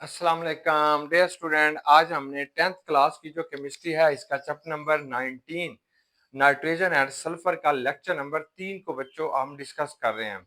अस्सलाम वालेकुम dear student. आज हमने 10th क्लास की जो केमिस्ट्री है इसका chapter number 19 nitrogen and sulphur का लेक्चर नंबर 3 को बच्चों हम डिस्कस कर रहे हैं।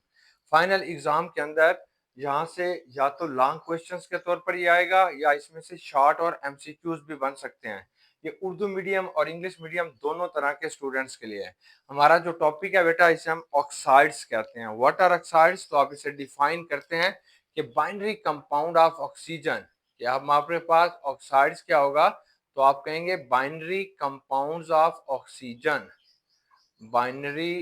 फाइनल एग्जाम के अंदर यहाँ से या तो लॉन्ग क्वेश्चंस के तौर पर ही आएगा या इसमें से शॉर्ट और एमसीक्यूज भी बन सकते हैं। ये उर्दू मीडियम और इंग्लिश मीडियम दोनों तरह के स्टूडेंट्स के लिए है। हमारा जो टॉपिक है बेटा इसे हम ऑक्साइड्स कहते हैं। व्हाट आर ऑक्साइड्स, तो आप इसे डिफाइन करते हैं कि बाइनरी कंपाउंड ऑफ ऑक्सीजन। कि अब हमारे पास ऑक्साइड्स क्या होगा, तो आप कहेंगे binary compounds of oxygen. Binary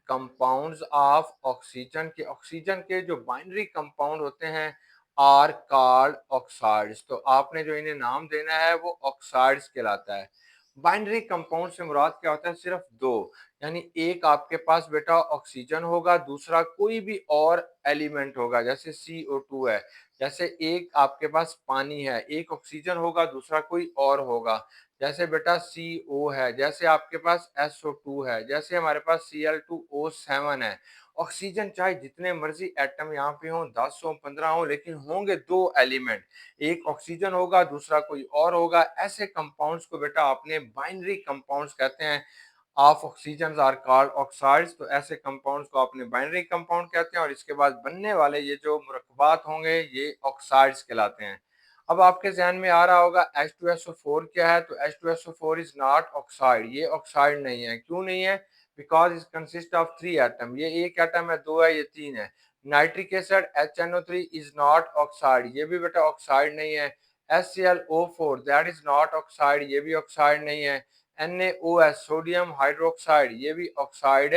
compounds of oxygen के ऑक्सीजन के जो बाइनरी कंपाउंड होते हैं आर कॉल्ड ऑक्साइड्स। तो आपने जो इन्हें नाम देना है वो ऑक्साइड्स कहलाता है। बाइनरी कंपाउंड से मुराद क्या होता है, सिर्फ दो, यानी एक आपके पास बेटा ऑक्सीजन होगा, दूसरा कोई भी और एलिमेंट होगा, जैसे CO2 है। जैसे एक आपके पास पानी है, एक ऑक्सीजन होगा, दूसरा कोई और होगा। जैसे बेटा CO है, जैसे आपके पास SO2 है, जैसे हमारे पास Cl2O7 है। ऑक्सीजन चाहे जितने मर्जी एटम यहाँ पे हों, 10 हो 15 हो, लेकिन होंगे दो एलिमेंट, एक ऑक्सीजन होगा, दूसरा कोई और होगा। ऐसे कंपाउंड्स को बेटा आपने बाइनरी कंपाउंड्स कहते हैं। Of oxygen are called oxides. तो ऐसे कंपाउंड्स को आपने बाइनरी कंपाउंड कहते हैं और इसके बाद बनने वाले ये जो मुरक्कबात होंगे ये ऑक्साइड्स कहलाते हैं। अब आपके जहन में आ रहा होगा H2SO4 क्या है, तो H2SO4 इज नॉट ऑक्साइड। ये ऑक्साइड नहीं है। क्यों नहीं है? Because it consist of 3 atom. ये एक एटम है, दो है, ये तीन है। Nitric acid HNO3 is not oxide. ये भी बेटा ऑक्साइड नहीं है। HClO4 that is not oxide. ये भी ऑक्साइड नहीं है। NaOH सोडियम हाइड्रोक्साइड, ये भी ऑक्साइड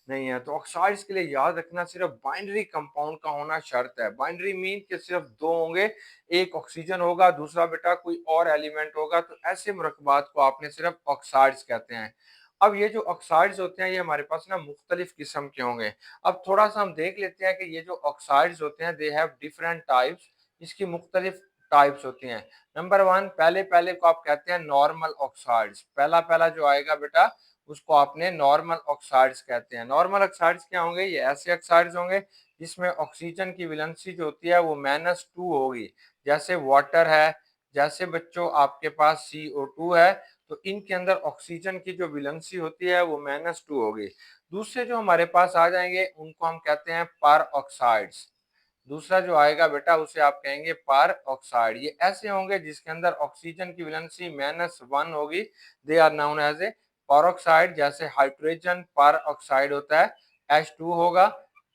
नहीं है। तो ऑक्साइड्स के लिए याद रखना सिर्फ बाइनरी कंपाउंड का होना शर्त है। बाइनरी मीन के सिर्फ दो होंगे, एक ऑक्सीजन होगा, दूसरा बेटा कोई और एलिमेंट होगा। तो ऐसे मुरक्कबात को आपने सिर्फ ऑक्साइड्स कहते हैं। अब ये जो ऑक्साइड्स होते हैं ये हमारे पास ना मुख्तलिफ किस्म के होंगे। अब थोड़ा सा हम देख लेते हैं कि ये जो ऑक्साइड्स होते हैं दे हैव डिफरेंट टाइप्स। इसकी मुख्तलिफ टाइप्स होती हैं। नंबर वन, पहले पहले को आप कहते हैं नॉर्मल ऑक्साइड्स। पहला पहला जो आएगा बेटा उसको आपने नॉर्मल ऑक्साइड्स कहते हैं। नॉर्मल ऑक्साइड्स क्या होंगे? ये ऐसे ऑक्साइड्स होंगे जिसमें ऑक्सीजन की वैलेंसी जो होती है वो -2 होगी। जैसे वाटर है, जैसे बच्चों आपके पास CO2 है। तो इनके अंदर ऑक्सीजन की जो वैलेंसी होती है वो -2 होगी। दूसरे जो हमारे पास आ जाएंगे उनको हम कहते हैं पर ऑक्साइड्स। दूसरा जो आएगा बेटा उसे आप कहेंगे पर ऑक्साइड। ये ऐसे होंगे जिसके अंदर ऑक्सीजन की वैलेंसी -1 होगी। They are known as a peroxide. जैसे हाइड्रोजन पर ऑक्साइड होता है, H2 होगा,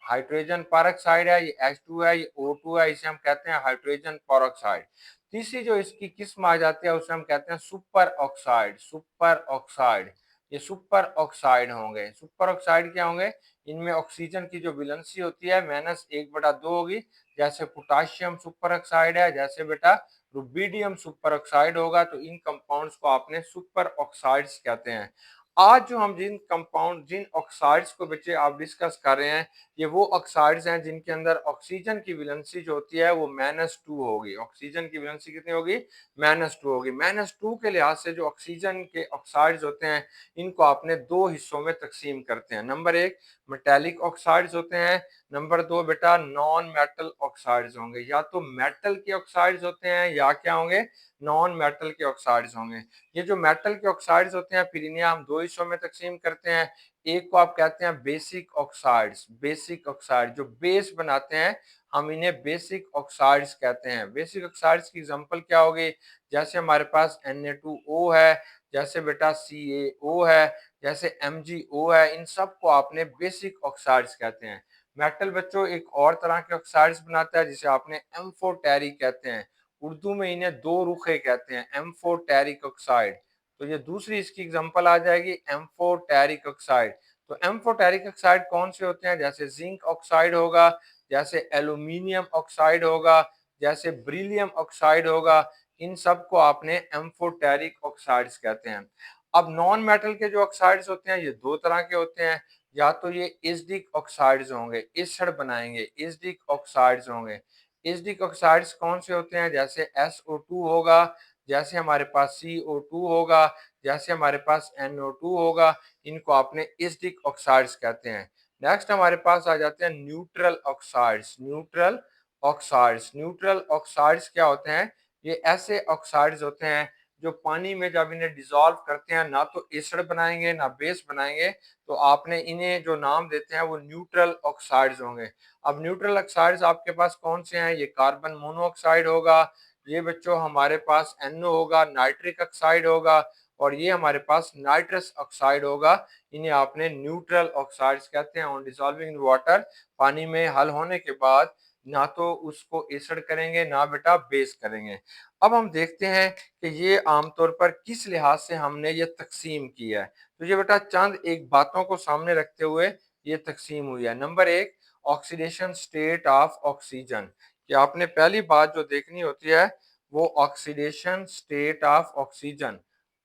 हाइड्रोजन पर ऑक्साइड है, ये H2 है, ये O2 है, इसे हम कहते हैं हाइड्रोजन पर ऑक्साइड। तीसरी जो इसकी किस्म आ जाती है उसे हम कहते हैं सुपर ऑक्साइड। सुपर ऑक्साइड, ये सुपर ऑक्साइड होंगे। सुपर ऑक्साइड क्या होंगे? इनमें ऑक्सीजन की जो वैलेंसी होती है -1/2 होगी। जैसे पोटाशियम सुपर ऑक्साइड है, जैसे बेटा रुबिडियम सुपर ऑक्साइड होगा। तो इन कंपाउंड्स को आपने सुपर ऑक्साइड्स कहते हैं। आज जो हम जिन ऑक्साइड्स को बच्चे आप डिस्कस कर रहे हैं ये वो ऑक्साइड्स हैं जिनके अंदर ऑक्सीजन की वैलेंसी जो होती है वो -2 होगी। ऑक्सीजन की वैलेंसी कितनी होगी? -2 होगी। -2 के लिहाज से जो ऑक्सीजन के ऑक्साइड्स होते हैं इनको आपने दो हिस्सों में तकसीम करते हैं। नंबर एक मेटेलिक ऑक्साइड्स होते हैं, नंबर दो बेटा नॉन मेटल ऑक्साइड्स होंगे। या तो मेटल के ऑक्साइड्स होते हैं या क्या होंगे? नॉन मेटल के ऑक्साइड्स होंगे। ये जो मेटल के ऑक्साइड्स होते हैं फिर इन्हें हम दो हिस्सों में तकसीम करते हैं। एक को आप कहते हैं बेसिक ऑक्साइड्स। बेसिक ऑक्साइड जो बेस बनाते हैं हम इन्हें बेसिक ऑक्साइड्स कहते हैं। बेसिक ऑक्साइड्स की एग्जांपल क्या होगी? जैसे हमारे पास Na2O है, जैसे बेटा CaO है, जैसे MgO है। इन सब को आपने बेसिक ऑक्साइड्स कहते हैं। मेटल बच्चों एक और तरह के ऑक्साइड्स बनाता है जिसे आपने एम्फोटेरिक कहते हैं। उर्दू में इन्हें दो रुखे कहते हैं, एम्फोटेरिक ऑक्साइड। तो ये दूसरी इसकी एग्जांपल आ जाएगी एम्फोटेरिक ऑक्साइड। तो एम्फोटेरिक ऑक्साइड कौन से होते हैं? जैसे जिंक ऑक्साइड होगा, जैसे एल्यूमिनियम ऑक्साइड होगा, जैसे ब्रिलियम ऑक्साइड होगा। इन सब को आपने एम्फोटेरिक ऑक्साइड्स कहते हैं। अब नॉन मेटल के जो ऑक्साइड्स होते हैं ये दो तरह के होते हैं। या तो ये एसिडिक ऑक्साइड्स होंगे, एसिड बनाएंगे, एसिडिक ऑक्साइड्स होंगे। एसिडिक ऑक्साइड्स कौन से होते हैं? जैसे SO2 होगा, जैसे हमारे पास CO2 होगा, जैसे हमारे पास NO2 होगा। इनको आपने एसिडिक ऑक्साइड्स कहते हैं। नेक्स्ट हमारे पास आ जाते हैं neutral oxides. Neutral oxides. Neutral oxides क्या होते हैं? ये ऐसे ऑक्साइड्स होते हैं जो पानी में जब इन्हें डिसॉल्व करते हैं ना तो एसिड बनाएंगे ना बेस बनाएंगे, तो आपने इन्हें जो नाम देते हैं वो न्यूट्रल ऑक्साइड्स होंगे। अब न्यूट्रल ऑक्साइड्स आपके पास कौन से हैं? ये कार्बन मोनोऑक्साइड होगा, ये बच्चों हमारे पास NO होगा, नाइट्रिक ऑक्साइड होगा, और ये हमारे पास नाइट्रस ऑक्साइड होगा। इन्हें आपने न्यूट्रल ऑक्साइड्स कहते हैं। ऑन डिसॉल्विंग इन वाटर, पानी में हल होने के बाद ना तो उसको एसिड करेंगे ना बेटा बेस करेंगे। अब हम देखते हैं कि ये आमतौर पर किस लिहाज से हमने ये तकसीम की है। तो ये बेटा चंद एक बातों को सामने रखते हुए ये तकसीम हुई है। नंबर एक, ऑक्सीडेशन स्टेट ऑफ ऑक्सीजन। कि आपने पहली बात जो देखनी होती है वो oxidation state of oxygen.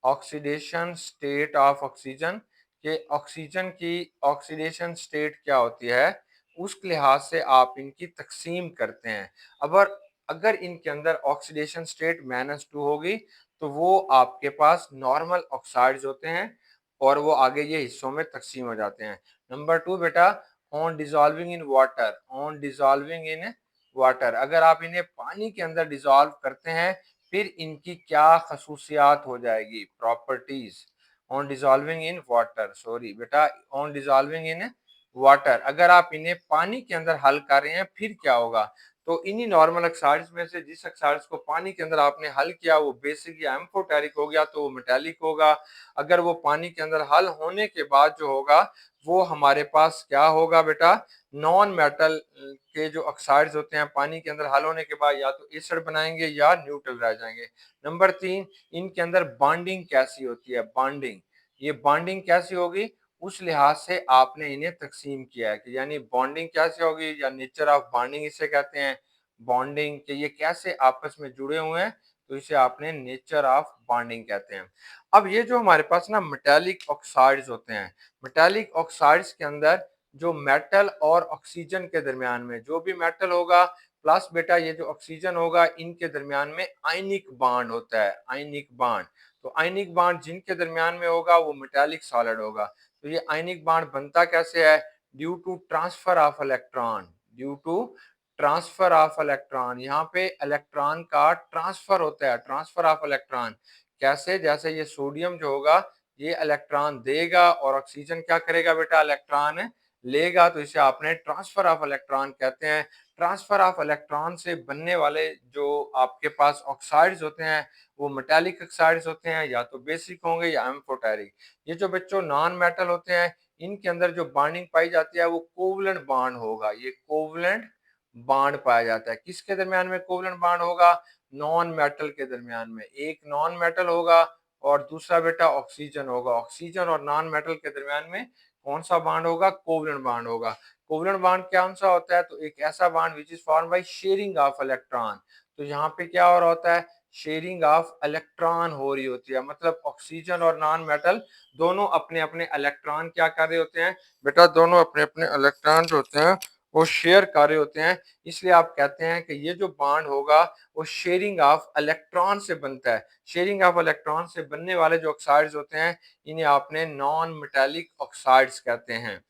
Oxidation state of oxygen के ऑक्सीजन की ऑक्सीडेशन स्टेट क्या होती है, उस लिहाज से आप इनकी तकसीम करते हैं। अगर अगर इनके अंदर ऑक्सीडेशन स्टेट -2 होगी तो वो आपके पास नॉर्मल ऑक्साइड्स होते हैं और वो आगे ये हिस्सों में तकसीम हो जाते हैं। नंबर 2 बेटा, on dissolving in water. On dissolving in water, अगर आप इन्हें पानी के अंदर डिसॉल्व करते हैं फिर इनकी क्या खसूसियात हो जाएगी, properties. On dissolving in water, sorry बेटा, ऑन डिसॉल्विंग इन वाटर, अगर आप इन्हें पानी के अंदर हल कर रहे हैं फिर क्या होगा? तो इन्हीं नॉर्मल ऑक्साइड्स में से जिस ऑक्साइड्स को पानी के अंदर आपने हल किया वो बेसिक या एम्फोटेरिक हो गया तो वो मेटालिक होगा। अगर वो पानी के अंदर हल होने के बाद जो होगा वो हमारे पास क्या होगा बेटा, नॉन मेटल के जो ऑक्साइड्स होते हैं पानी के अंदर हल होने के बाद या तो एसिड बनाएंगे या न्यूट्रल रह जाएंगे। नंबर 3, इनके अंदर बॉन्डिंग कैसी होती है? बॉन्डिंग, ये बॉन्डिंग कैसी होगी उस लिहाज से आपने इन्हें तकसीम किया है कि यानी बॉन्डिंग कैसे होगी या नेचर ऑफ बॉन्डिंग इसे कहते हैं। बॉन्डिंग के ये कैसे आपस में जुड़े हुए हैं तो इसे आपने नेचर ऑफ बॉन्डिंग कहते हैं। अब ये जो हमारे पास ना मेटालिक ऑक्साइड्स होते हैं, मेटालिक ऑक्साइड्स के अंदर जो मेटल और ऑक्सीजन के दरमियान में जो भी मेटल होगा प्लस बेटा ये जो ऑक्सीजन होगा इनके दरमियान में आयनिक बॉन्ड होता है, आयनिक बॉन्ड। तो आयनिक बॉन्ड जिनके दरमियान में होगा वो मेटालिक सॉलिड होगा। तो ये आयनिक बॉन्ड बनता कैसे है? Due to transfer of electron, due to transfer of electron. यहाँ पे इलेक्ट्रॉन का ट्रांसफर होता है, ट्रांसफर ऑफ इलेक्ट्रॉन। कैसे? जैसे ये सोडियम जो होगा ये इलेक्ट्रॉन देगा और ऑक्सीजन क्या करेगा बेटा, इलेक्ट्रॉन लेगा, तो इसे आपने ट्रांसफर ऑफ इलेक्ट्रॉन कहते हैं। ट्रांसफर ऑफ इलेक्ट्रॉन से बनने वाले जो आपके पास ऑक्साइड्स होते हैं वो मेटालिक ऑक्साइड्स होते हैं, या तो बेसिक होंगे या एम्फोटेरिक। ये जो बच्चों नॉन मेटल होते हैं इनके अंदर जो बॉन्डिंग पाई जाती है वो कोवलेंट बॉन्ड होगा। ये कोवलेंट बॉन्ड पाया जाता है। किसके दरमियान में कोवलेंट बॉन्ड होगा? नॉन मेटल के दरमियान में। एक नॉन मेटल होगा और दूसरा बेटा ऑक्सीजन होगा। ऑक्सीजन और नॉन मेटल के दरमियान में कौन सा बॉन्ड होगा? कोवलेंट बॉन्ड होगा। कोवलेंट बॉन्ड कौन सा होता है? तो एक ऐसा bond which is form by sharing of electron. तो यहाँ पे क्या हो रहा होता है? शेयरिंग ऑफ इलेक्ट्रॉन हो रही होती है। मतलब ऑक्सीजन और नॉन मेटल दोनों अपने अपने इलेक्ट्रॉन क्या कर रहे होते हैं बेटा, दोनों अपने अपने इलेक्ट्रॉन जो होते हैं वो शेयर कर रहे होते हैं। इसलिए आप कहते हैं कि ये जो बॉन्ड होगा वो शेयरिंग ऑफ इलेक्ट्रॉन से बनता है। शेयरिंग ऑफ इलेक्ट्रॉन से बनने वाले जो ऑक्साइड्स होते हैं इन्हें आपने नॉन मेटालिक ऑक्साइड्स कहते हैं।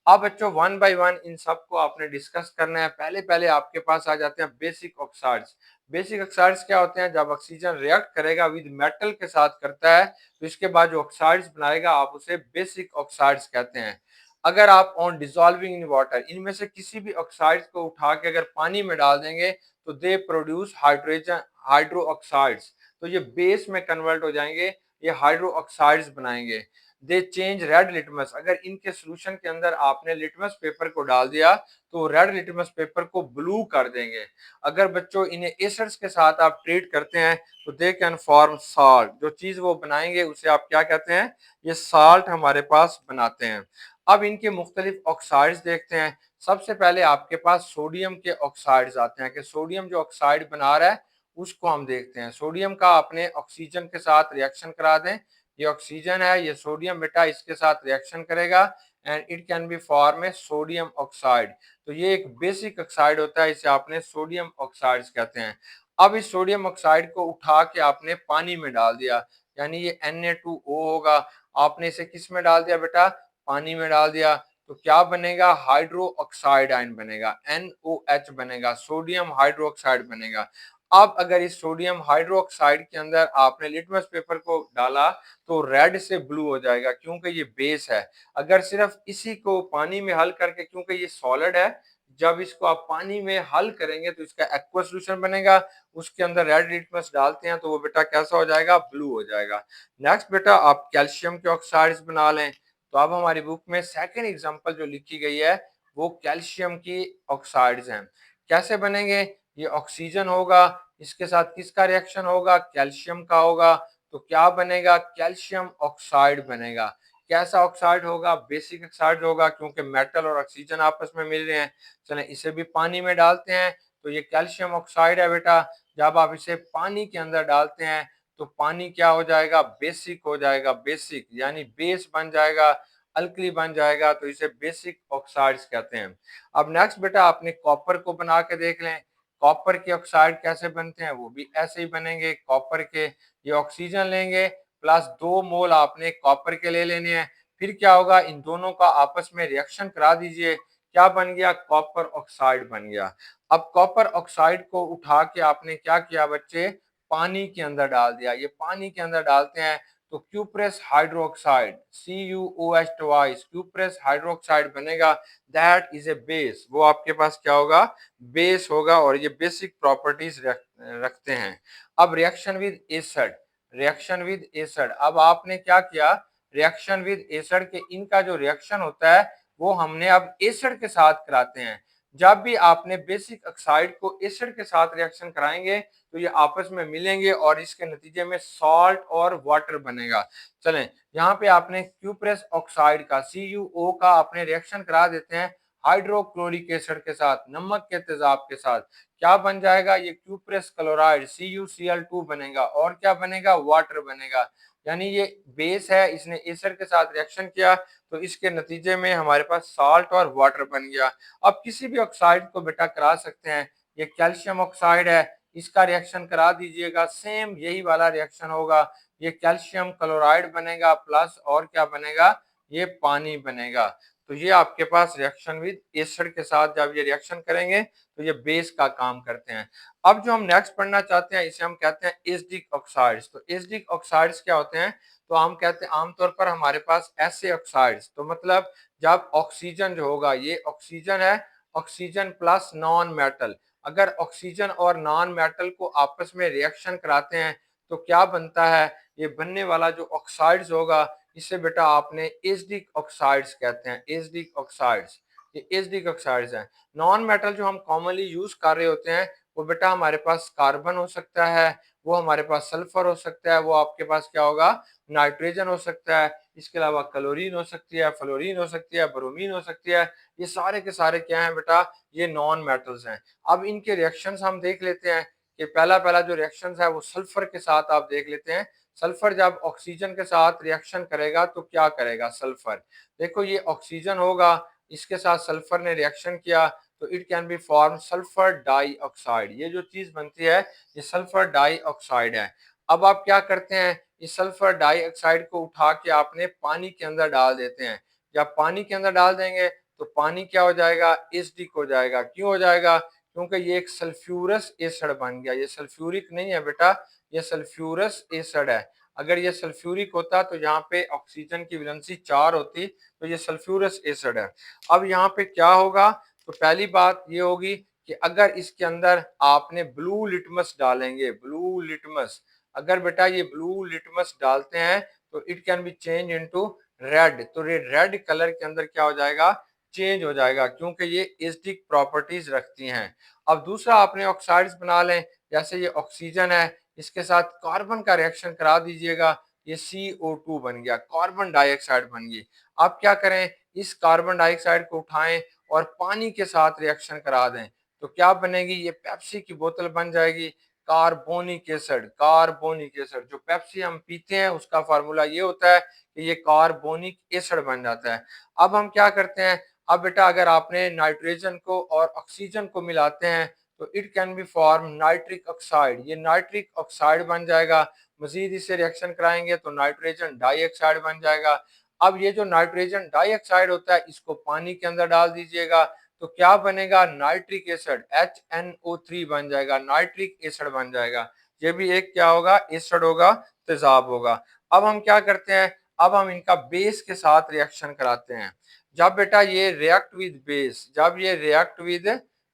अब बच्चों वन बाय वन इन सबको आपने डिस्कस करना है। पहले पहले आपके पास आ जाते हैं बेसिक ऑक्साइड्स। बेसिक ऑक्साइड्स क्या होते हैं? जब ऑक्सीजन रिएक्ट करेगा विद मेटल के साथ करता है तो इसके बाद जो ऑक्साइड्स बनाएगा आप उसे बेसिक ऑक्साइड्स कहते हैं। अगर आप ऑन डिसॉल्विंग इन वाटर इनमें से किसी भी ऑक्साइड्स को उठा के अगर पानी में डाल देंगे तो they produce hydrogen hydro oxides. तो ये बेस में कन्वर्ट हो जाएंगे, ये हाइड्रो ऑक्साइड्स बनाएंगे। दे चेंज रेड लिटमस, अगर इनके सोल्यूशन के अंदर आपने लिटमस पेपर को डाल दिया तो रेड लिटमस पेपर को ब्लू कर देंगे। अगर बच्चों इन्हें एसिड्स के साथ आप ट्रीट करते हैं तो दे कैन फॉर्म साल्ट। जो चीज वो बनाएंगे उसे आप क्या कहते हैं? ये साल्ट हमारे पास बनाते हैं। अब इनके मुख्तलिफ ऑक्साइड्स देखते हैं। सबसे पहले आपके पास सोडियम के ऑक्साइड्स आते हैं कि सोडियम जो ऑक्साइड बना रहा है उसको हम देखते हैं। सोडियम का आपने ऑक्सीजन के साथ रिएक्शन करा दें, ये ऑक्सीजन है, ये सोडियम बेटा इसके साथ रिएक्शन करेगा and it can be form A sodium oxide. तो ये एक बेसिक ऑक्साइड होता है, इसे आपने सोडियम ऑक्साइड्स कहते हैं। अब इस सोडियम ऑक्साइड को उठा के आपने पानी में डाल दिया, यानी ये Na2O होगा। आपने इसे किस में डाल दिया बेटा? पानी में डाल दिया। तो क्या बनेगा, हाइड्रो ऑक्साइड आयन बनेगा, NOH बनेगा, सोडियम हाइड्रो ऑक्साइड बनेगा। अब अगर इस सोडियम हाइड्रो ऑक्साइड के अंदर आपने लिटमस पेपर को डाला तो रेड से ब्लू हो जाएगा क्योंकि ये बेस है। अगर सिर्फ इसी को पानी में हल करके, क्योंकि ये सॉलिड है, जब इसको आप पानी में हल करेंगे तो इसका एक्वा सॉल्यूशन बनेगा, उसके अंदर रेड लिटमस डालते हैं तो वो बेटा कैसा हो जाएगा, ब्लू हो जाएगा। नेक्स्ट बेटा आप कैल्शियम के ऑक्साइड्स बना लें। तो अब हमारी बुक में सेकंड एग्जांपल जो लिखी गई है वो कैल्शियम की ऑक्साइड्स हैं। कैसे बनेंगे, ये ऑक्सीजन होगा, इसके साथ किसका रिएक्शन होगा, कैल्शियम का होगा, तो क्या बनेगा, कैल्शियम ऑक्साइड बनेगा। कैसा ऑक्साइड होगा, बेसिक ऑक्साइड होगा क्योंकि मेटल और ऑक्सीजन आपस में मिल रहे हैं। चलें इसे भी पानी में डालते हैं तो ये कैल्शियम ऑक्साइड है बेटा। जब आप इसे पानी के अंदर डालते हैं तो पानी क्या हो जाएगा, बेसिक हो जाएगा, बेसिक यानी बेस बन जाएगा, अल्कली बन जाएगा, तो इसे बेसिक ऑक्साइड्स कहते हैं। अब नेक्स्ट बेटा आपने कॉपर को बना के देख लें। कॉपर के ऑक्साइड कैसे बनते हैं, वो भी ऐसे ही बनेंगे। कॉपर के ये ऑक्सीजन लेंगे प्लस 2 मोल आपने कॉपर के ले लेने हैं। फिर क्या होगा, इन दोनों का आपस में रिएक्शन करा दीजिए, क्या बन गया, कॉपर ऑक्साइड बन गया। अब कॉपर ऑक्साइड को उठा के आपने क्या किया बच्चे, पानी के अंदर डाल दिया। ये पानी के अंदर डालते हैं तो cuprous hydroxide, CuOH twice, cuprous hydroxide बनेगा। दैट इज ए बेस, वो आपके पास क्या होगा, बेस होगा, और ये बेसिक प्रॉपर्टीज रखते हैं। अब reaction with acid, reaction with acid, अब आपने क्या किया, रिएक्शन विद एसिड के इनका जो रिएक्शन होता है वो हमने अब एसिड के साथ कराते हैं। जब भी आपने बेसिक ऑक्साइड को एसिड के साथ रिएक्शन कराएंगे तो ये आपस में मिलेंगे और इसके नतीजे में सॉल्ट और वाटर बनेगा। चलें यहाँ पे आपने क्यूप्रेस ऑक्साइड का, CuO का आपने रिएक्शन करा देते हैं हाइड्रोक्लोरिक एसिड के साथ, नमक के तेजाब के साथ, क्या बन जाएगा, ये क्यूप्रेस क्लोराइड CuCl2 बनेगा, और क्या बनेगा, वाटर बनेगा। यानी ये बेस है, इसने एसिड के साथ रिएक्शन किया तो इसके नतीजे में हमारे पास साल्ट और वाटर बन गया। अब किसी भी ऑक्साइड को बेटा करा सकते हैं, ये कैल्शियम ऑक्साइड है, इसका रिएक्शन करा दीजिएगा, सेम यही वाला रिएक्शन होगा, ये कैल्शियम क्लोराइड बनेगा प्लस और क्या बनेगा, ये पानी बनेगा। तो ये आपके पास रिएक्शन विद एसिड के साथ जब ये रिएक्शन करेंगे तो ये बेस का काम करते हैं। अब जो हम नेक्स्ट पढ़ना चाहते हैं इसे हम कहते हैं एसिडिक ऑक्साइड्स। तो एसिडिक ऑक्साइड्स क्या होते हैं, तो हम कहते हैं आमतौर पर हमारे पास ऐसे ऑक्साइड्स, तो मतलब जब ऑक्सीजन जो होगा, ये ऑक्सीजन है, ऑक्सीजन प्लस नॉन मेटल, अगर ऑक्सीजन और नॉन मेटल को आपस में रिएक्शन कराते हैं तो क्या बनता है, ये बनने वाला जो ऑक्साइड्स होगा इसे बेटा आपने एसिडिक ऑक्साइड्स कहते हैं, एसिडिक ऑक्साइड्स, ये एसिडिक ऑक्साइड्स हैं। नॉन मेटल जो हम कॉमनली यूज कर रहे होते हैं वो बेटा हमारे पास कार्बन हो सकता है, वो हमारे पास सल्फर हो सकता है, वो आपके पास क्या होगा, नाइट्रोजन हो सकता है, इसके अलावा क्लोरीन हो सकती है, फ्लोरीन हो सकती है, ब्रोमीन हो सकती है। ये सारे के सारे क्या हैं बेटा, ये नॉन मेटल्स हैं। अब इनके रिएक्शंस हम देख लेते हैं कि पहला पहला जो रिएक्शंस है वो सल्फर के साथ आप देख लेते हैं। सल्फर जब ऑक्सीजन के साथ रिएक्शन करेगा तो क्या करेगा सल्फर, देखो ये ऑक्सीजन होगा, इसके साथ सल्फर ने रिएक्शन किया तो it can be form sulphur dioxide, ये जो चीज बनती है ये सल्फर डाइऑक्साइड है। अब आप क्या करते हैं, इस सल्फर डाइऑक्साइड को उठा के आपने पानी के अंदर डाल देते हैं। जब पानी के अंदर डाल देंगे तो पानी क्या हो जाएगा, एसिडिक हो जाएगा। क्यों हो जाएगा, क्योंकि ये एक सल्फ्यूरस एसिड बन गया, ये सल्फ्यूरिक नहीं है बेटा, ये सल्फ्यूरस एसिड है। अगर ये सल्फ्यूरिक होता तो यहाँ पे ऑक्सीजन की वैलेंसी 4 होती, तो ये सल्फ्यूरस एसिड है। अब यहाँ पे क्या होगा, तो पहली बात ये होगी कि अगर इसके अंदर आपने ब्लू लिटमस डालेंगे, ब्लू लिटमस, अगर बेटा ये ब्लू लिटमस डालते हैं तो it can B change into red, तो ये रेड कलर के अंदर क्या हो जाएगा, चेंज हो जाएगा, क्योंकि ये एसिडिक प्रॉपर्टीज रखती हैं। अब दूसरा आपने ऑक्साइड्स बना लें, जैसे ये ऑक्सीजन है, इसके साथ कार्बन का रिएक्शन करा दीजिएगा, ये CO2 बन गया, कार्बन डाइऑक्साइड बन गई। आप क्या करें, इस कार्बन डाइऑक्साइड को उठाएं और पानी के साथ रिएक्शन करा दें तो क्या बनेगी, ये पेप्सी की बोतल बन जाएगी, कार्बोनिक एसिड, कार्बोनिक एसिड। जो पेप्सी हम पीते हैं उसका फार्मूला ये होता है कि ये कार्बोनिक एसिड बन जाता है। अब हम क्या करते हैं, अब बेटा अगर आपने नाइट्रोजन को और ऑक्सीजन को मिलाते हैं तो it can be form nitric oxide, ये नाइट्रिक ऑक्साइड बन जाएगा। मजीद इससे रिएक्शन कराएंगे तो नाइट्रोजन डाइऑक्साइड बन जाएगा। अब ये जो नाइट्रोजन डाइऑक्साइड होता है इसको पानी के अंदर डाल दीजिएगा तो क्या बनेगा, नाइट्रिक एसिड HNO3 बन जाएगा, नाइट्रिक एसिड बन जाएगा। ये भी एक क्या होगा, एसिड होगा, तेजाब होगा। अब हम क्या करते हैं, अब हम इनका बेस के साथ रिएक्शन कराते हैं। जब बेटा ये रिएक्ट विद बेस, जब ये रिएक्ट विद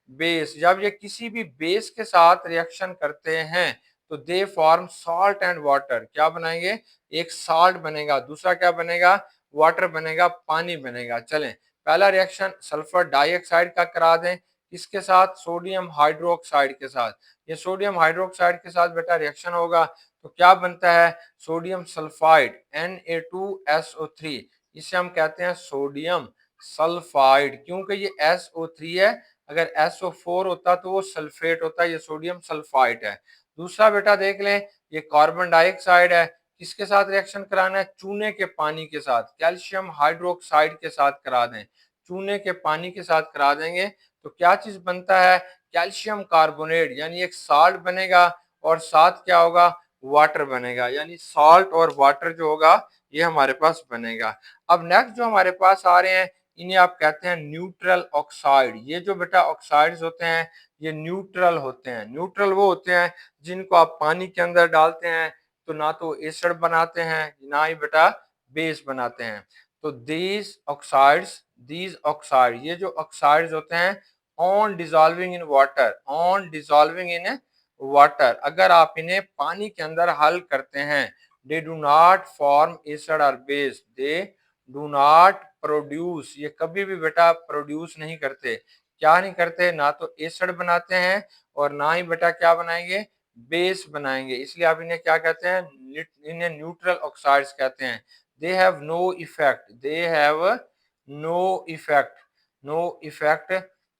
बेस, जब ये किसी भी बेस के साथ रिएक्शन करते हैं तो they form salt and water. क्या बनाएंगे, एक सॉल्ट बनेगा, दूसरा क्या बनेगा, वाटर बनेगा, पानी बनेगा। चलें, पहला रिएक्शन सल्फर डाइऑक्साइड का करा दें, किसके साथ, सोडियम हाइड्रोक्साइड के साथ। ये सोडियम हाइड्रोक्साइड के साथ बेटा रिएक्शन होगा तो क्या बनता है, सोडियम सल्फाइड Na2SO3। इसे हम कहते हैं सोडियम सल्फाइड, क्योंकि ये SO3 है, अगर SO4 होता तो वो सल्फेट होता, ये सोडियम सल्फाइड है। दूसरा बेटा देख लें, ये कार्बन डाइऑक्साइड है, किसके साथ रिएक्शन कराना है, चूने के पानी के साथ, कैल्शियम हाइड्रोक्साइड के साथ करा दें। चूने के पानी के साथ करा देंगे तो क्या चीज बनता है, कैल्शियम कार्बोनेट, यानी एक साल्ट बनेगा और साथ क्या होगा, वाटर बनेगा, यानी सॉल्ट और वाटर जो होगा ये हमारे पास बनेगा। अब नेक्स्ट जो हमारे पास आ रहे हैं इन्हें आप कहते हैं न्यूट्रल ऑक्साइड। ये जो बेटा ऑक्साइड्स होते हैं ये न्यूट्रल होते हैं। न्यूट्रल वो होते हैं जिनको आप पानी के अंदर डालते हैं तो ना तो एसिड बनाते हैं ना ही बेटा बेस बनाते हैं। तो दीज ऑक्साइड, ये जो ऑक्साइड्स होते हैं on dissolving in water, on dissolving in water, अगर आप इन्हें पानी के अंदर हल करते हैं, they do not form acid और base, they do not produce, ये कभी भी बेटा प्रोड्यूस नहीं करते। क्या नहीं करते, ना तो एसिड बनाते हैं और ना ही बेटा क्या बनाएंगे, बेस बनाएंगे। इसलिए आप इन्हें क्या कहते हैं, इन्हें न्यूट्रल ऑक्साइड्स कहते हैं। They have no effect, they have no effect, no effect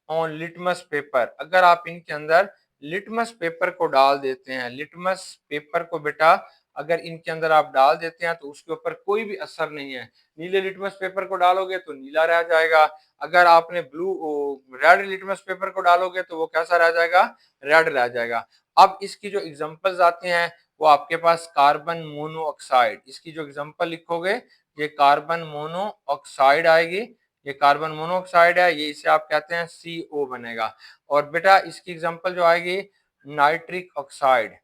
on litmus paper. अगर आप इनके अंदर लिटमस पेपर को डाल देते हैं, लिटमस पेपर को बेटा अगर इनके अंदर आप डाल देते हैं तो उसके ऊपर कोई भी असर नहीं है। नीले लिटमस पेपर को डालोगे तो नीला रह जाएगा, अगर आपने रेड लिटमस पेपर को डालोगे तो वो कैसा रह जाएगा, रेड रह जाएगा। अब इसकी जो एग्जांपल्स आते हैं वो आपके पास कार्बन मोनोऑक्साइड, इसकी जो एग्जांपल लिखोगे ये कार्बन मोनोऑक्साइड आएगी, ये कार्बन मोनोऑक्साइड है, ये इसे आप कहते हैं CO बनेगा। और बेटा इसकी एग्जांपल जो आएगी नाइट्रिक ऑक्साइड,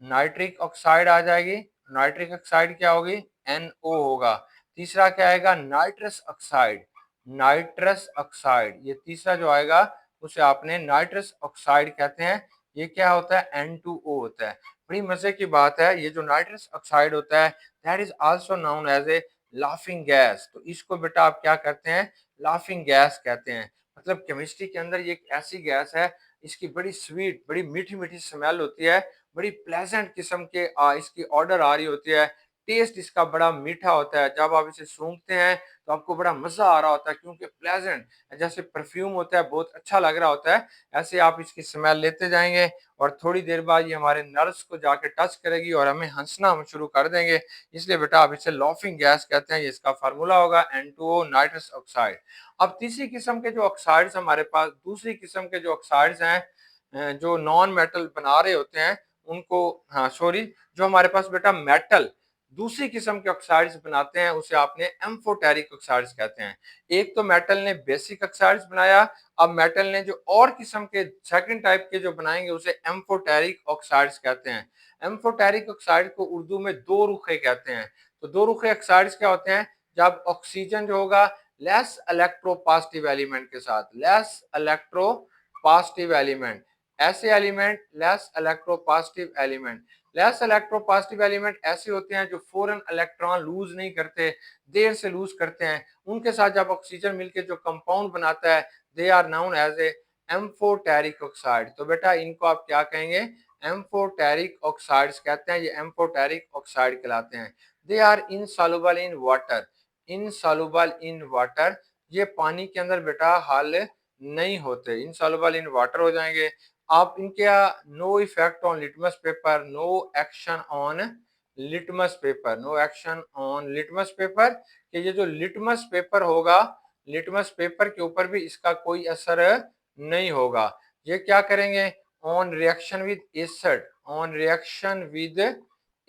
नाइट्रिक ऑक्साइड आ जाएगी। नाइट्रिक ऑक्साइड क्या होगी, NO होगा। तीसरा क्या आएगा, नाइट्रस ऑक्साइड, नाइट्रस ऑक्साइड, ये तीसरा जो आएगा उसे आपने नाइट्रस ऑक्साइड कहते हैं। ये क्या होता है, N2O होता है। बड़ी मजे की बात है, ये जो नाइट्रस ऑक्साइड होता है that is also known as a laughing gas. तो इसको बेटा आप क्या कहते हैं, लाफिंग गैस कहते हैं। मतलब केमिस्ट्री के अंदर ये एक ऐसी गैस है, इसकी बड़ी स्वीट, बड़ी मीठी मीठी स्मेल होती है, बड़ी प्लेजेंट किस्म के इसकी ऑर्डर आ रही होती है। टेस्ट इसका बड़ा मीठा होता है, जब आप इसे सूंघते हैं तो आपको बड़ा मजा आ रहा होता है, क्योंकि प्लेजेंट जैसे परफ्यूम होता है, बहुत अच्छा लग रहा होता है। ऐसे आप इसकी स्मेल लेते जाएंगे और थोड़ी देर बाद ये हमारे नर्व्स को जाके टच करेगी और हमें हंसना हम शुरू कर देंगे। इसलिए बेटा आप इसे लॉफिंग गैस कहते हैं। ये इसका फार्मूला होगा N2O, नाइट्रस ऑक्साइड। अब तीसरी किस्म के जो ऑक्साइड्स हमारे पास, दूसरी किस्म के जो ऑक्साइड्स हैं जो नॉन मेटल बना रहे होते हैं उनको, हाँ सॉरी, जो हमारे पास बेटा मेटल दूसरी किस्म के ऑक्साइड्स बनाते हैं उसे आपने एम्फोटेरिक ऑक्साइड्स कहते हैं। एक तो मेटल ने बेसिक ऑक्साइड्स बनाया, अब मेटल ने जो और किस्म के सेकंड टाइप के जो बनाएंगे उसे एम्फोटेरिक ऑक्साइड्स कहते हैं। एम्फोटेरिक ऑक्साइड को उर्दू में दो रुखे कहते हैं। तो दो रुखे ऑक्साइड्स क्या होते हैं, जब ऑक्सीजन जो होगा लेस इलेक्ट्रोपॉजिटिव एलिमेंट के साथ, लेस इलेक्ट्रोपॉजिटिव एलिमेंट, ऐसे element less electropositive element, less electropositive element ऐसे होते हैं जो फौरन इलेक्ट्रॉन लूज नहीं करते, देर से लूज करते हैं। उनके साथ जब ऑक्सीजन मिलकर जो कंपाउंड बनाता है they are known as a amphoteric oxide. तो बेटा इनको आप क्या कहेंगे, एम्फोटेरिक ऑक्साइड्स कहते हैं, ये एम्फोटेरिक ऑक्साइड कहलाते हैं। They are insoluble in water, insoluble in water, ये पानी के अंदर बेटा हल नहीं होते, इनसॉल्युबल इन वाटर हो जाएंगे। आप इनके no effect on litmus paper, no action on litmus paper, no action on litmus paper, कि ये जो लिटमस पेपर होगा, लिटमस पेपर के ऊपर भी इसका कोई असर नहीं होगा। ये क्या करेंगे, on reaction with acid, on reaction with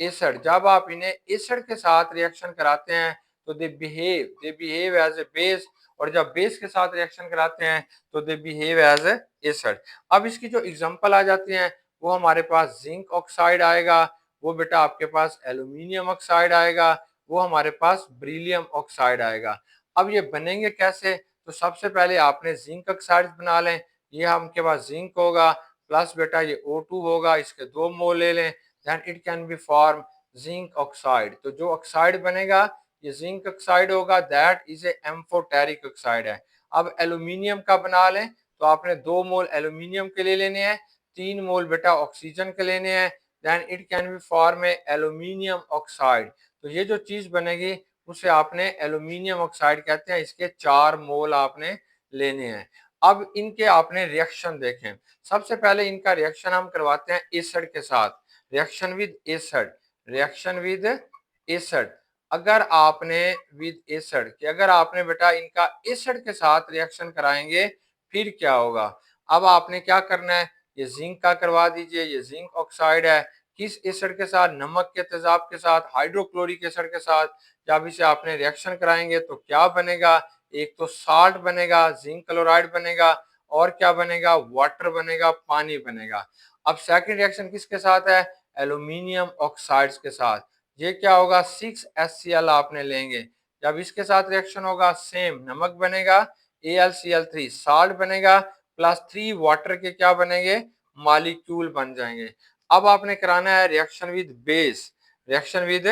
acid, जब आप इन्हें एसिड के साथ रिएक्शन कराते हैं तो they behave as a base, और जब बेस के साथ रिएक्शन कराते हैं तो they behave as a acid. अब इसकी जो एग्जांपल आ जाती हैं वो हमारे पास जिंक ऑक्साइड आएगा, वो बेटा आपके पास एल्यूमिनियम ऑक्साइड आएगा, वो हमारे पास बेरिलियम ऑक्साइड आएगा। अब ये बनेंगे कैसे? तो सबसे पहले आपने जिंक ऑक्साइड बना लें, ये आपके पास जिंक होगा प्लस बेटा ये O2 होगा, इसके 2 मोल ले लें, then it can be form zinc oxide. तो जो ऑक्साइड बनेगा ये जिंक ऑक्साइड होगा, that is a amphoteric oxide है। अब एल्यूमिनियम का बना लें तो आपने 2 मोल एल्यूमिनियम के ले लेने हैं, 3 मोल बेटा ऑक्सीजन के लेने हैं, then it can be form a aluminium oxide. तो ये जो चीज बनेगी उसे आपने एल्यूमिनियम ऑक्साइड कहते हैं, इसके 4 मोल आपने लेने हैं। अब इनके आपने रिएक्शन देखें, सबसे पहले इनका रिएक्शन हम करवाते हैं एसिड के साथ, reaction with acid, reaction with acid. अगर आपने विद एसिड कि अगर आपने बेटा इनका एसिड के साथ रिएक्शन कराएंगे फिर क्या होगा? अब आपने क्या करना है, ये जिंक का करवा दीजिए, ये जिंक ऑक्साइड है, किस एसिड के साथ? नमक के तेजाब के साथ, हाइड्रोक्लोरिक एसिड के साथ। जब इसे आपने रिएक्शन कराएंगे तो क्या बनेगा? एक तो साल्ट बनेगा, जिंक क्लोराइड बनेगा, और क्या बनेगा? वाटर बनेगा, पानी बनेगा। अब सेकंड रिएक्शन किसके साथ है? एल्यूमिनियम ऑक्साइड्स के साथ। ये क्या होगा? 6HCl आपने लेंगे, जब इसके साथ रिएक्शन होगा सेम नमक बनेगा, AlCl3 साल्ट बनेगा, प्लस 3 वाटर के क्या बनेंगे? मॉलिक्यूल बन जाएंगे। अब आपने कराना है reaction with base, reaction with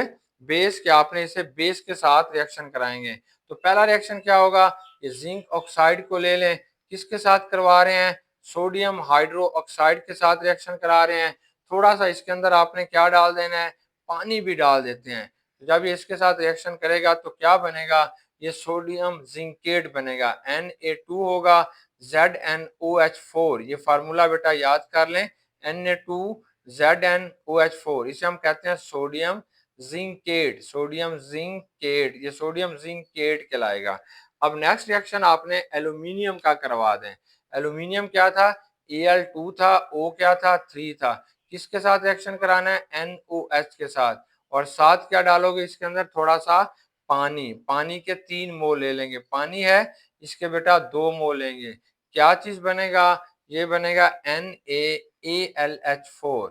base कि आपने इसे बेस के साथ रिएक्शन कराएंगे। तो पहला रिएक्शन क्या होगा? ये जिंक ऑक्साइड को ले लें, किसके साथ करवा रहे हैं? सोडियम हाइड्रो ऑक्साइड के साथ रिएक्शन करा रहे हैं। थोड़ा सा इसके अंदर आपने क्या डाल देना है? पानी भी डाल देते हैं। तो जब ये इसके साथ रिएक्शन करेगा तो क्या बनेगा? ये सोडियम जिंकेट बनेगा, Na2 होगा, ZnOH4। ये फार्मूला बेटा याद कर लें, Na2ZnOH4, इसे हम कहते हैं सोडियम जिंकेट, सोडियम जिंकेट, ये सोडियम जिंकेट कहलाएगा। अब नेक्स्ट रिएक्शन आपने एल्यूमिनियम का करवा दें। एल्यूमिनियम क्या था? Al2 था, O क्या था? 3 था। किसके साथ रिएक्शन कराना है? NOH के साथ। और साथ क्या डालोगे इसके अंदर? थोड़ा सा पानी, पानी के 3 मोल ले लेंगे, पानी है इसके बेटा 2 मोल लेंगे। क्या चीज बनेगा? ये बनेगा NaAlH4,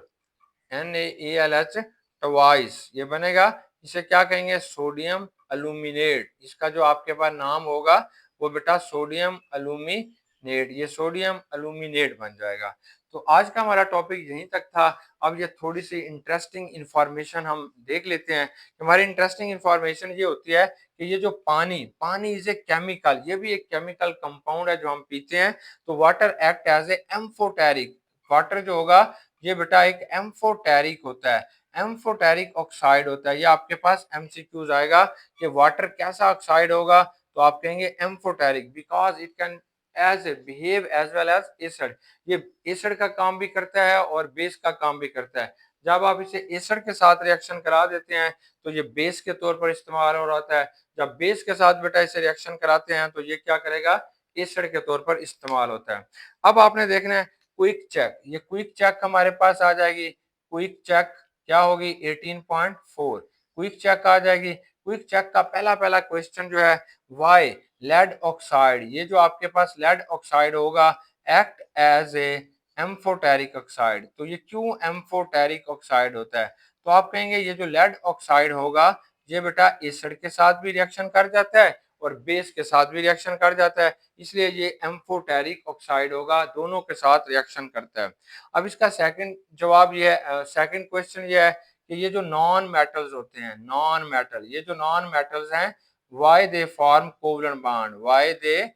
NaAlH ट्वाइस, ये बनेगा। इसे क्या कहेंगे? सोडियम अल्यूमिनेट। इसका जो आपके पास नाम होगा वो बेटा सोडियम अल्यूमिनेट, ये सोडियम अल्यूमिनेट बन जाएगा। तो आज का हमारा टॉपिक यहीं तक था। अब ये थोड़ी सी इंटरेस्टिंग इंफॉर्मेशन हम देख लेते हैं। हमारी इंटरेस्टिंग इंफॉर्मेशन ये होती है कि ये जो पानी, पानी इज ए केमिकल, ये भी एक केमिकल कंपाउंड है जो हम पीते हैं। तो water act as a amphoteric, water जो होगा ये बेटा एक एम्फोटेरिक होता है, एम्फोटेरिक ऑक्साइड होता है। ये आपके पास एमसीक्यूज आएगा कि वाटर कैसा ऑक्साइड होगा, तो आप कहेंगे amphoteric because it can as a behave as well as acid. ये एसिड का काम भी करता है और बेस का काम भी करता है। जब आप इसे एसिड के साथ रिएक्शन करा देते हैं तो ये बेस के तौर पर इस्तेमाल हो रहा है। जब बेस के साथ बेटा इसे रिएक्शन कराते हैं तो ये क्या करेगा? एसिड के तौर पर इस्तेमाल होता है। अब आपने देखना है क्विक चेक, ये क्विक चेक हमारे पास आ जाएगी। क्विक चेक क्या होगी? 18.4 क्विक चेक आ जाएगी। क्विक चेक का पहला पहला क्वेश्चन जो है, वाई लेड ऑक्साइड, ये जो आपके पास लेड ऑक्साइड होगा act as a amphoteric oxide. तो ये क्यों एम्फोटेरिक ऑक्साइड होता है? तो आप कहेंगे ये जो लेड ऑक्साइड होगा ये बेटा एसिड के साथ भी रिएक्शन कर जाता है और बेस के साथ भी रिएक्शन कर जाता है, इसलिए ये एम्फोटेरिक ऑक्साइड होगा, दोनों के साथ रिएक्शन करता है। अब इसका सेकंड जवाब ये है, सेकंड क्वेश्चन ये है कि ये जो नॉन मेटल्स होते हैं, नॉन मेटल, ये जो नॉन मेटल्स हैं, why they form covalent bond, why they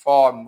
form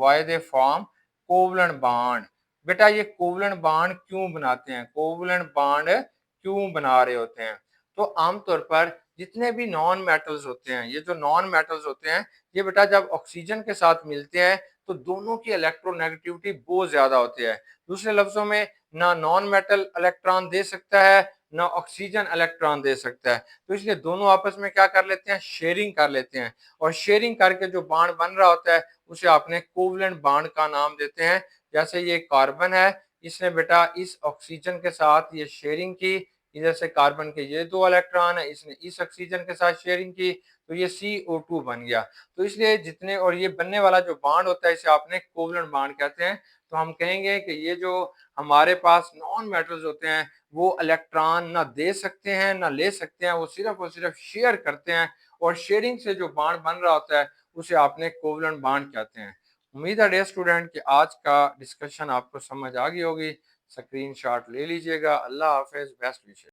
covalent bond. बेटा ये कोवलेंट बॉन्ड क्यों बनाते हैं? कोवलेंट बॉन्ड क्यों बना रहे होते हैं? तो आमतौर पर जितने भी नॉन मेटल्स होते हैं, ये जो नॉन मेटल्स होते हैं, ये बेटा जब ऑक्सीजन के साथ मिलते हैं तो दोनों की इलेक्ट्रोनेगेटिविटी बहुत ज्यादा होती है। दूसरे लफ्जों में ना नॉन मेटल इलेक्ट्रॉन दे सकता है ना ऑक्सीजन इलेक्ट्रॉन दे सकता है, तो इसलिए दोनों आपस में क्या कर लेते हैं? शेयरिंग कर लेते हैं, और शेयरिंग करके जो बॉन्ड बन रहा होता है उसे आपने कोवलेंट बॉन्ड का नाम देते हैं। जैसे ये कार्बन है, इसने बेटा इस ऑक्सीजन के साथ ये शेयरिंग की, इधर से कार्बन के ये 2 इलेक्ट्रॉन है, इसने इस ऑक्सीजन के साथ शेयरिंग की तो ये CO2 बन गया। तो इसलिए जितने और ये बनने वाला जो बॉन्ड होता है इसे आपने कोवलेंट बॉन्ड कहते हैं। तो हम कहेंगे कि ये जो हमारे पास नॉन मेटल्स होते हैं वो इलेक्ट्रॉन ना दे सकते हैं ना ले सकते हैं, वो सिर्फ और सिर्फ शेयर करते हैं और शेयरिंग से जो बॉन्ड बन रहा होता है उसे आपने कोवलेंट बॉन्ड कहते हैं। उम्मीद है डियर स्टूडेंट कि आज का डिस्कशन आपको समझ आ गई होगी। स्क्रीनशॉट ले लीजिएगा। अल्लाह हाफ़िज़, बेस्ट विशेस।